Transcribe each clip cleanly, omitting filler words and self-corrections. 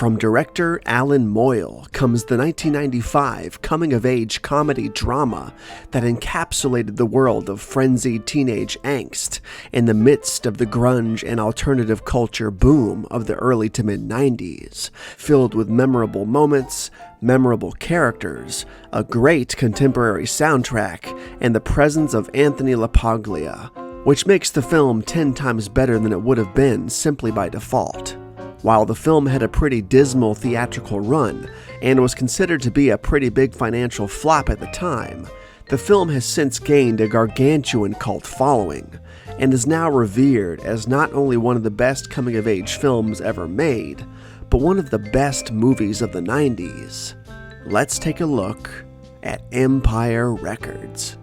From director Alan Moyle comes the 1995 coming-of-age comedy drama that encapsulated the world of frenzied teenage angst in the midst of the grunge and alternative culture boom of the early to mid-90s, filled with memorable moments, memorable characters, a great contemporary soundtrack, and the presence of Anthony LaPaglia, which makes the film 10 times better than it would have been simply by default. While the film had a pretty dismal theatrical run and was considered to be a pretty big financial flop at the time, the film has since gained a gargantuan cult following and is now revered as not only one of the best coming-of-age films ever made, but one of the best movies of the 90s. Let's take a look at Empire Records.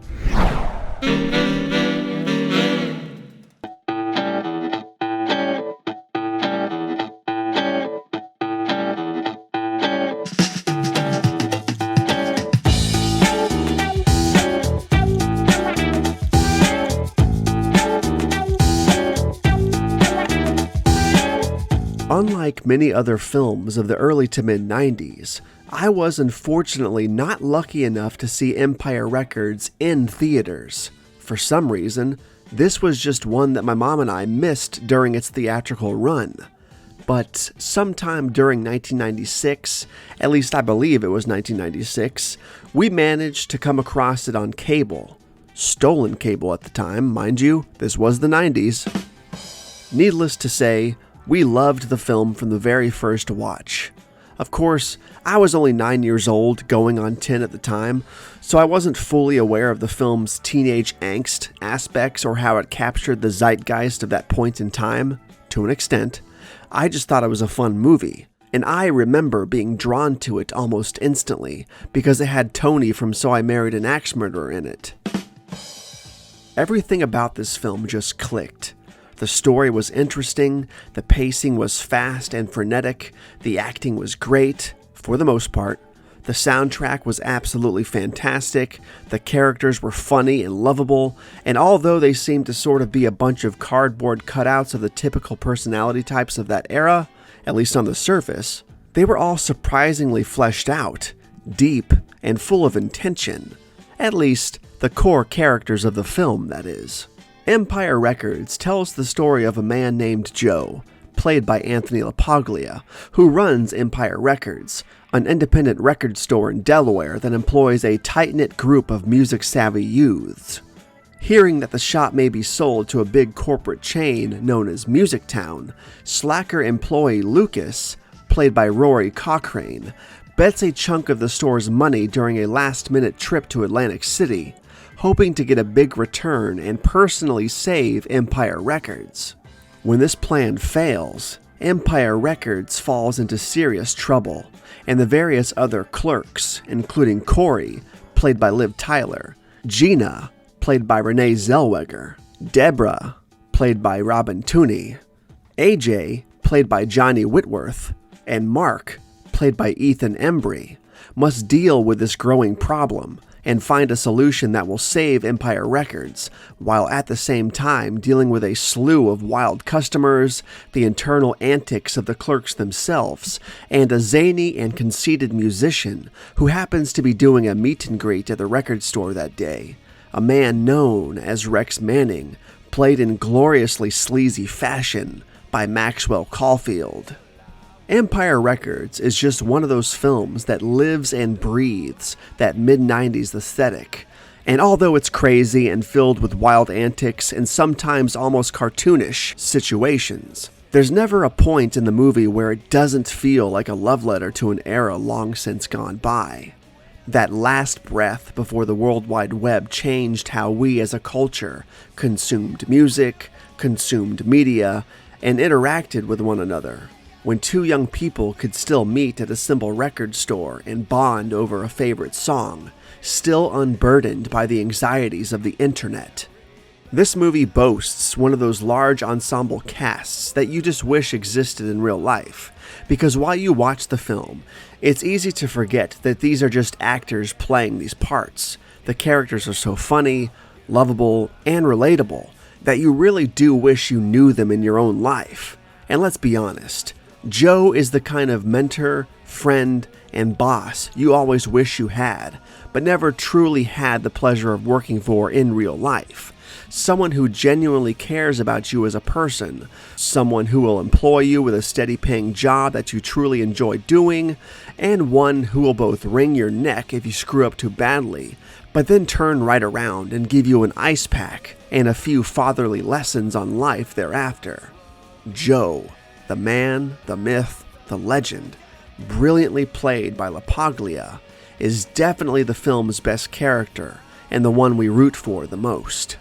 Unlike many other films of the early to mid-90s, I was unfortunately not lucky enough to see Empire Records in theaters. For some reason, this was just one that my mom and I missed during its theatrical run. But sometime during 1996, at least I believe it was 1996, we managed to come across it on cable. Stolen cable at the time, mind you, this was the 90s. Needless to say, we loved the film from the very first watch. Of course, I was only 9 years old, going on 10 at the time, so I wasn't fully aware of the film's teenage angst aspects or how it captured the zeitgeist of that point in time. To an extent, I just thought it was a fun movie, and I remember being drawn to it almost instantly because it had Tony from So I Married an Axe Murderer in it. Everything about this film just clicked. The story was interesting, the pacing was fast and frenetic, the acting was great, for the most part, the soundtrack was absolutely fantastic, the characters were funny and lovable, and although they seemed to sort of be a bunch of cardboard cutouts of the typical personality types of that era, at least on the surface, they were all surprisingly fleshed out, deep, and full of intention. At least, the core characters of the film, that is. Empire Records tells the story of a man named Joe, played by Anthony LaPaglia, who runs Empire Records, an independent record store in Delaware that employs a tight-knit group of music-savvy youths. Hearing that the shop may be sold to a big corporate chain known as Music Town, slacker employee Lucas, played by Rory Cochrane, bets a chunk of the store's money during a last-minute trip to Atlantic City, hoping to get a big return and personally save Empire Records. When this plan fails, Empire Records falls into serious trouble, and the various other clerks, including Corey, played by Liv Tyler, Gina, played by Renee Zellweger, Deborah, played by Robin Tooney, AJ, played by Johnny Whitworth, and Mark, played by Ethan Embry, must deal with this growing problem and find a solution that will save Empire Records, while at the same time dealing with a slew of wild customers, the internal antics of the clerks themselves, and a zany and conceited musician who happens to be doing a meet and greet at the record store that day, a man known as Rex Manning, played in gloriously sleazy fashion by Maxwell Caulfield. Empire Records is just one of those films that lives and breathes that mid-90s aesthetic, and although it's crazy and filled with wild antics and sometimes almost cartoonish situations, there's never a point in the movie where it doesn't feel like a love letter to an era long since gone by. That last breath before the World Wide Web changed how we as a culture consumed music, consumed media, and interacted with one another. When two young people could still meet at a simple record store and bond over a favorite song, still unburdened by the anxieties of the internet. This movie boasts one of those large ensemble casts that you just wish existed in real life, because while you watch the film, it's easy to forget that these are just actors playing these parts. The characters are so funny, lovable, and relatable that you really do wish you knew them in your own life. And let's be honest, Joe is the kind of mentor, friend, and boss you always wish you had, but never truly had the pleasure of working for in real life. Someone who genuinely cares about you as a person, someone who will employ you with a steady paying job that you truly enjoy doing, and one who will both wring your neck if you screw up too badly, but then turn right around and give you an ice pack and a few fatherly lessons on life thereafter. Joe, the man, the myth, the legend, brilliantly played by LaPaglia, is definitely the film's best character and the one we root for the most.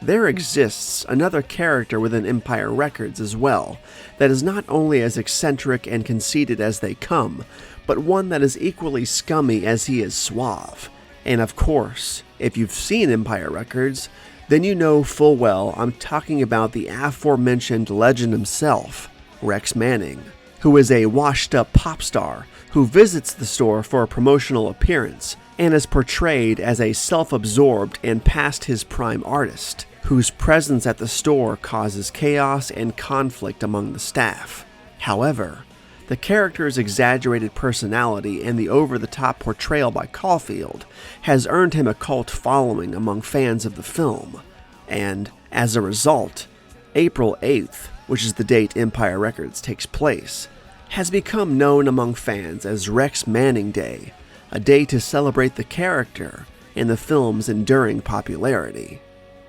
There exists another character within Empire Records as well that is not only as eccentric and conceited as they come, but one that is equally scummy as he is suave. And of course, if you've seen Empire Records, then you know full well I'm talking about the aforementioned legend himself, Rex Manning, who is a washed-up pop star who visits the store for a promotional appearance and is portrayed as a self-absorbed and past his prime artist, whose presence at the store causes chaos and conflict among the staff. However, the character's exaggerated personality and the over-the-top portrayal by Caulfield has earned him a cult following among fans of the film, and, as a result, April 8th, which is the date Empire Records takes place, has become known among fans as Rex Manning Day, a day to celebrate the character and the film's enduring popularity.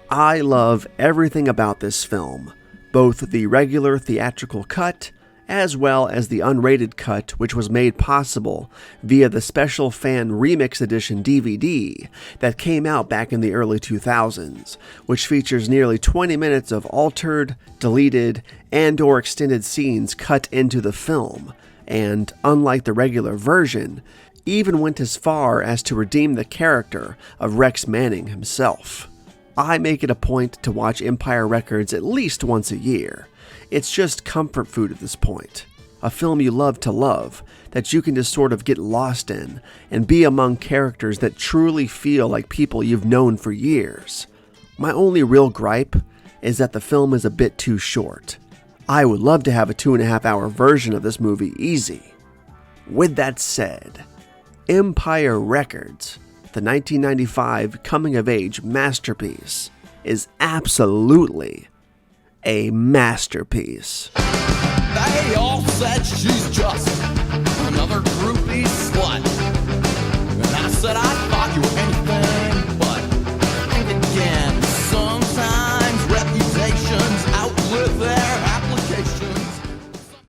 I love everything about this film, both the regular theatrical cut as well as the unrated cut, which was made possible via the special fan remix edition DVD that came out back in the early 2000s, which features nearly 20 minutes of altered, deleted, and/or extended scenes cut into the film, and, unlike the regular version, even went as far as to redeem the character of Rex Manning himself. I make it a point to watch Empire Records at least once a year. It's just comfort food at this point. A film you love to love, that you can just sort of get lost in and be among characters that truly feel like people you've known for years. My only real gripe is that the film is a bit too short. I would love to have a 2.5-hour version of this movie easy. With that said, Empire Records, the 1995 coming-of-age masterpiece, is absolutely a masterpiece. They all said she's just another